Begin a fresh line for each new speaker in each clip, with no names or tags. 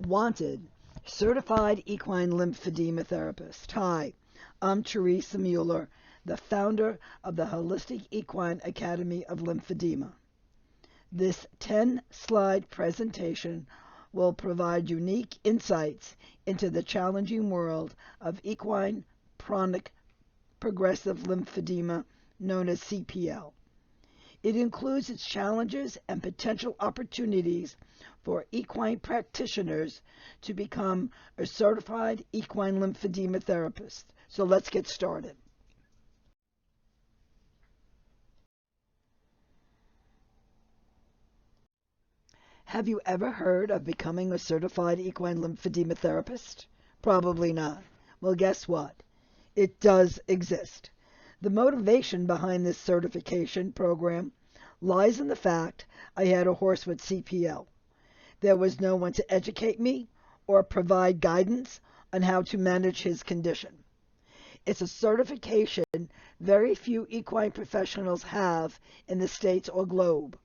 Wanted, certified equine lymphedema therapist. Hi, I'm Teresa Mueller, the founder of the Holistic Equine Academy of Lymphedema. This 10-slide presentation will provide unique insights into the challenging world of equine chronic progressive lymphedema, known as CPL. It includes its challenges and potential opportunities for equine practitioners to become a certified equine lymphedema therapist. So let's get started. Have you ever heard of becoming a certified equine lymphedema therapist? Probably not. Well, guess what? It does exist. The motivation behind this certification program lies in the fact I had a horse with CPL. There was no one to educate me or provide guidance on how to manage his condition. It's a certification very few equine professionals have in the States or globe.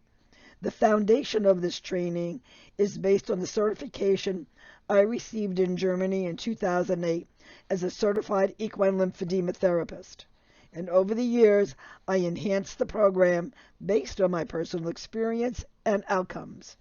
The foundation of this training is based on the certification I received in Germany in 2008 as a certified equine lymphedema therapist. And over the years, I enhanced the program based on my personal experience and outcomes.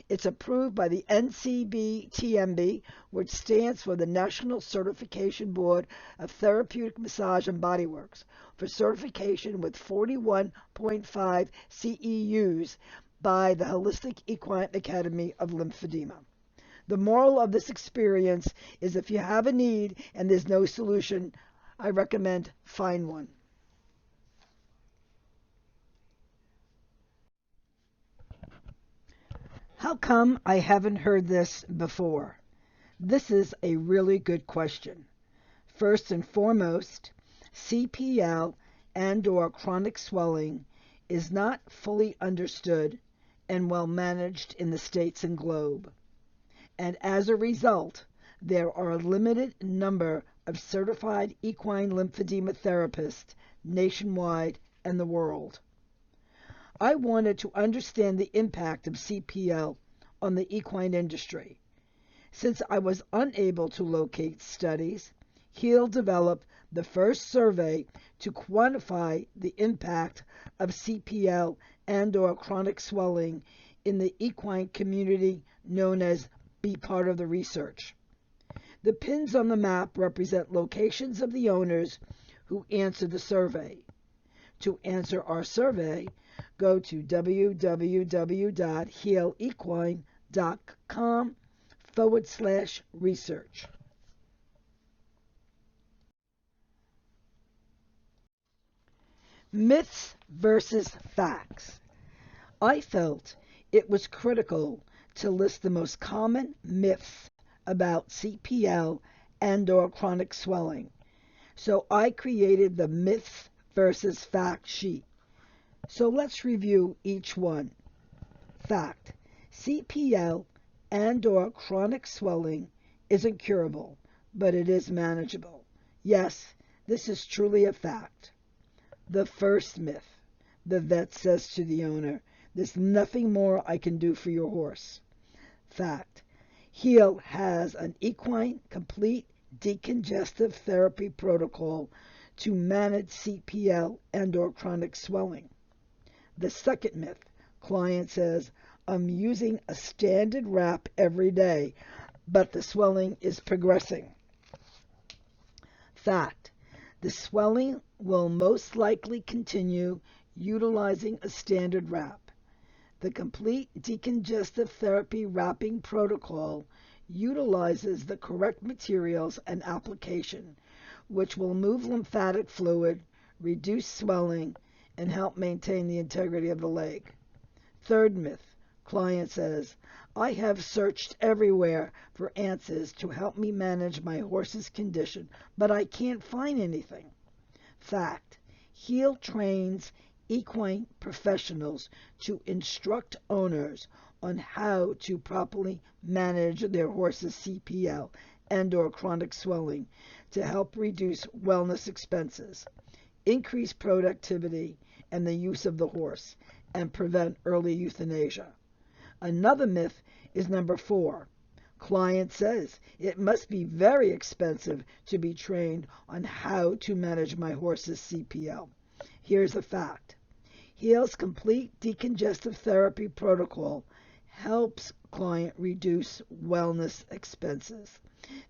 It's approved by the NCBTMB, which stands for the National Certification Board of Therapeutic Massage and Bodyworks, for certification with 41.5 CEUs by the Holistic Equine Academy of Lymphedema. The moral of this experience is if you have a need and there's no solution, I recommend find one. How come I haven't heard this before? This is a really good question. First and foremost, CPL and/or chronic swelling is not fully understood and well managed in the States and globe. And as a result, there are a limited number of certified equine lymphedema therapists nationwide and the world. I wanted to understand the impact of CPL on the equine industry. Since I was unable to locate studies, Heal developed the first survey to quantify the impact of CPL and/or chronic swelling in the equine community, known as Be Part of the Research. The pins on the map represent locations of the owners who answered the survey. To answer our survey, go to www.healequine.com/research. Myths versus facts. I felt it was critical to list the most common myths about CPL and/or chronic swelling. So I created the myths versus fact sheet. So let's review each one. Fact: CPL and/or chronic swelling isn't curable, but it is manageable. Yes, this is truly a fact. The first myth: the vet says to the owner, "There's nothing more I can do for your horse." Fact: Heal has an equine complete decongestive therapy protocol to manage CPL and/or chronic swelling. The second myth: client says, "I'm using a standard wrap every day, but the swelling is progressing." Fact: the swelling will most likely continue utilizing a standard wrap. The complete decongestive therapy wrapping protocol utilizes the correct materials and application, which will move lymphatic fluid, reduce swelling, and help maintain the integrity of the leg. Third myth: client says, "I have searched everywhere for answers to help me manage my horse's condition, but I can't find anything." Fact: Heal trains equine professionals to instruct owners on how to properly manage their horse's CPL and/or chronic swelling to help reduce wellness expenses, increase productivity and the use of the horse, and prevent early euthanasia. Another myth is number 4. Client says, it must be very expensive to be trained on how to manage my horse's CPL. Here's a fact. Heal's complete decongestive therapy protocol helps client reduce wellness expenses.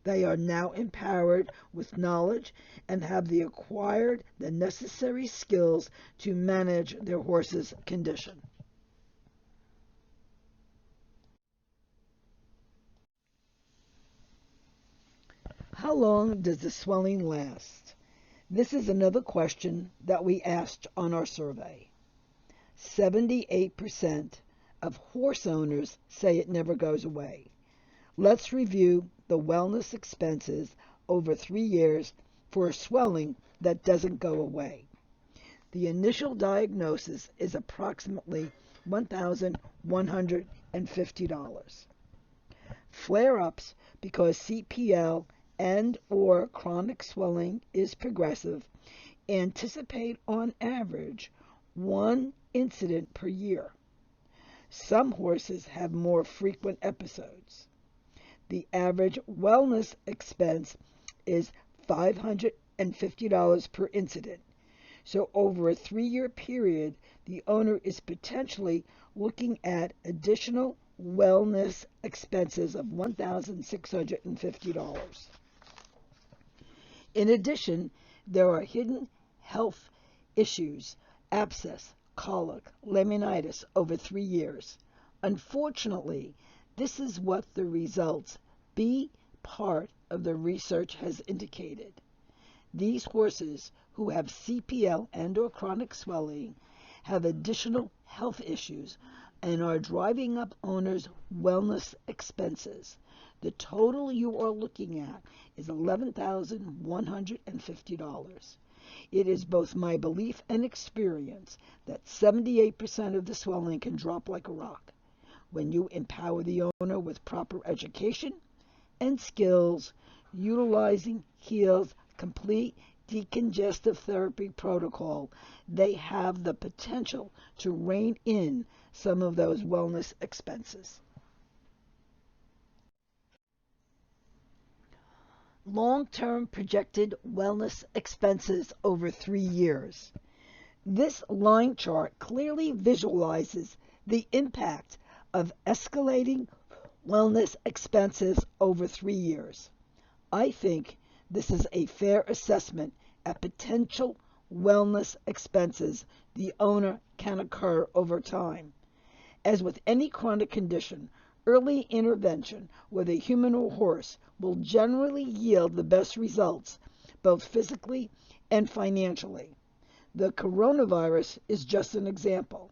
They are now empowered with knowledge and have acquired the necessary skills to manage their horse's condition. How long does the swelling last? This is another question that we asked on our survey. 78% of horse owners say it never goes away. Let's review the wellness expenses over 3 years for a swelling that doesn't go away. The initial diagnosis is approximately $1,150. Flare-ups because CPL and/or chronic swelling is progressive anticipate on average 1 incident per year. Some horses have more frequent episodes. The average wellness expense is $550 per incident. So over a 3-year period, the owner is potentially looking at additional wellness expenses of $1,650. In addition, there are hidden health issues, abscess, colic, laminitis over 3 years. Unfortunately, this is what the results B part of the research has indicated. These horses who have CPL and/or chronic swelling have additional health issues and are driving up owners' wellness expenses. The total you are looking at is $11,150. It is both my belief and experience that 78% of the swelling can drop like a rock when you empower the owner with proper education and skills utilizing Heal's complete decongestive therapy protocol. They have the potential to rein in some of those wellness expenses. Long-term projected wellness expenses over 3 years. This line chart clearly visualizes the impact of escalating wellness expenses over 3 years. I think this is a fair assessment at potential wellness expenses the owner can occur over time. As with any chronic condition, early intervention with a human or horse will generally yield the best results, both physically and financially. The coronavirus is just an example.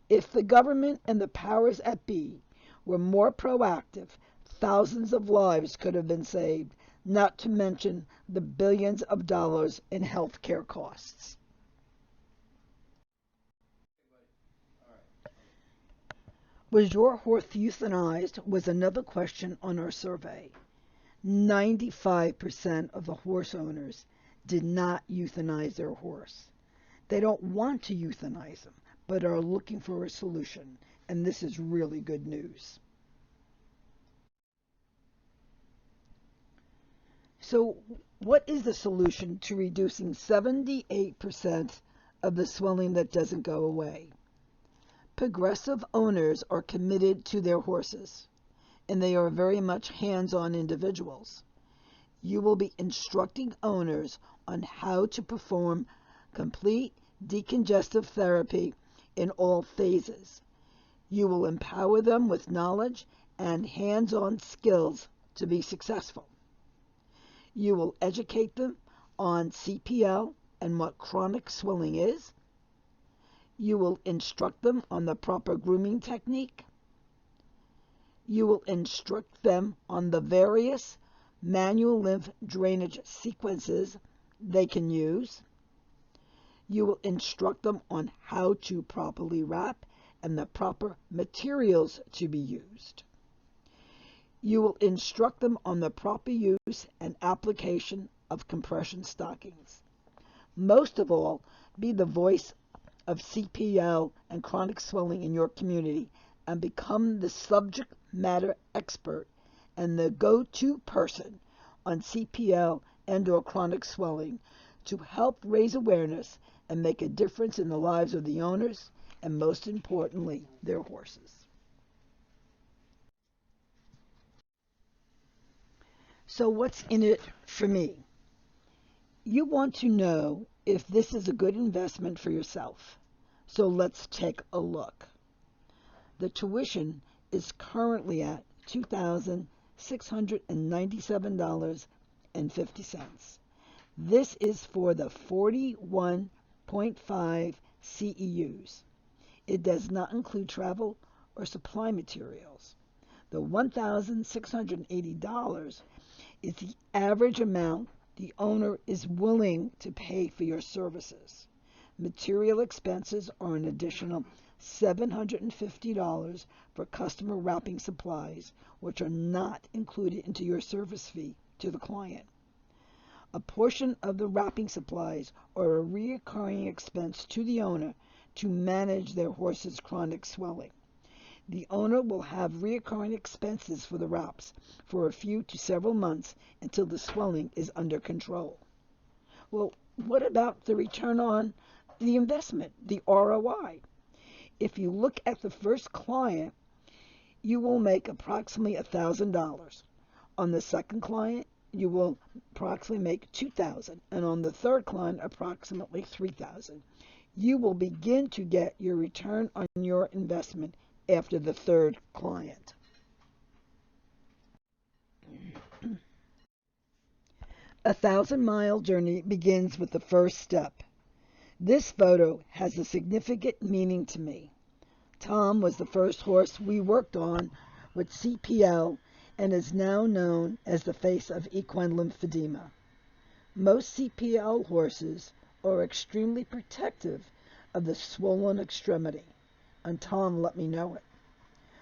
If the government and the powers that be were more proactive, thousands of lives could have been saved, not to mention the billions of dollars in health care costs. Was your horse euthanized? Was another question on our survey. 95% of the horse owners did not euthanize their horse. They don't want to euthanize them, but are looking for a solution, and this is really good news. So, what is the solution to reducing 78% of the swelling that doesn't go away? Progressive owners are committed to their horses, and they are very much hands-on individuals. You will be instructing owners on how to perform complete decongestive therapy in all phases. You will empower them with knowledge and hands-on skills to be successful. You will educate them on CPL and what chronic swelling is. You will instruct them on the proper grooming technique. You will instruct them on the various manual lymph drainage sequences they can use. You will instruct them on how to properly wrap and the proper materials to be used. You will instruct them on the proper use and application of compression stockings. Most of all, be the voice of CPL and chronic swelling in your community and become the subject matter expert and the go-to person on CPL and/or chronic swelling to help raise awareness and make a difference in the lives of the owners and, most importantly, their horses. So what's in it for me? You want to know if this is a good investment for yourself. So let's take a look. The tuition is currently at $2,697.50. This is for the 41.5 CEUs. It does not include travel or supply materials. The $1,680 is the average amount the owner is willing to pay for your services. Material expenses are an additional $750 for customer wrapping supplies, which are not included into your service fee to the client. A portion of the wrapping supplies are a recurring expense to the owner to manage their horse's chronic swelling. The owner will have recurring expenses for the wraps for a few to several months until the swelling is under control. Well, what about the return on the investment, the ROI? If you look at the first client, you will make approximately $1,000. On the second client, you will approximately make $2,000, and on the third client, approximately $3,000. You will begin to get your return on your investment after the third client. A 1,000-mile journey begins with the first step. This photo has a significant meaning to me. Tom was the first horse we worked on with CPL and is now known as the face of equine lymphedema. Most CPL horses are extremely protective of the swollen extremity, and Tom let me know it.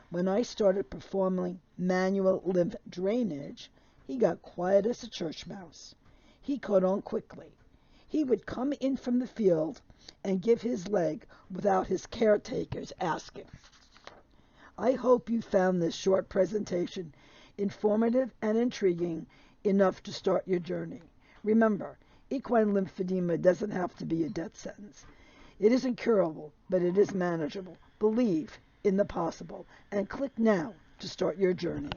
When I started performing manual lymph drainage, he got quiet as a church mouse. He caught on quickly. He would come in from the field and give his leg without his caretakers asking. I hope you found this short presentation informative and intriguing enough to start your journey. Remember, equine lymphedema doesn't have to be a death sentence. It isn't curable, but it is manageable. Believe in the possible and click now to start your journey.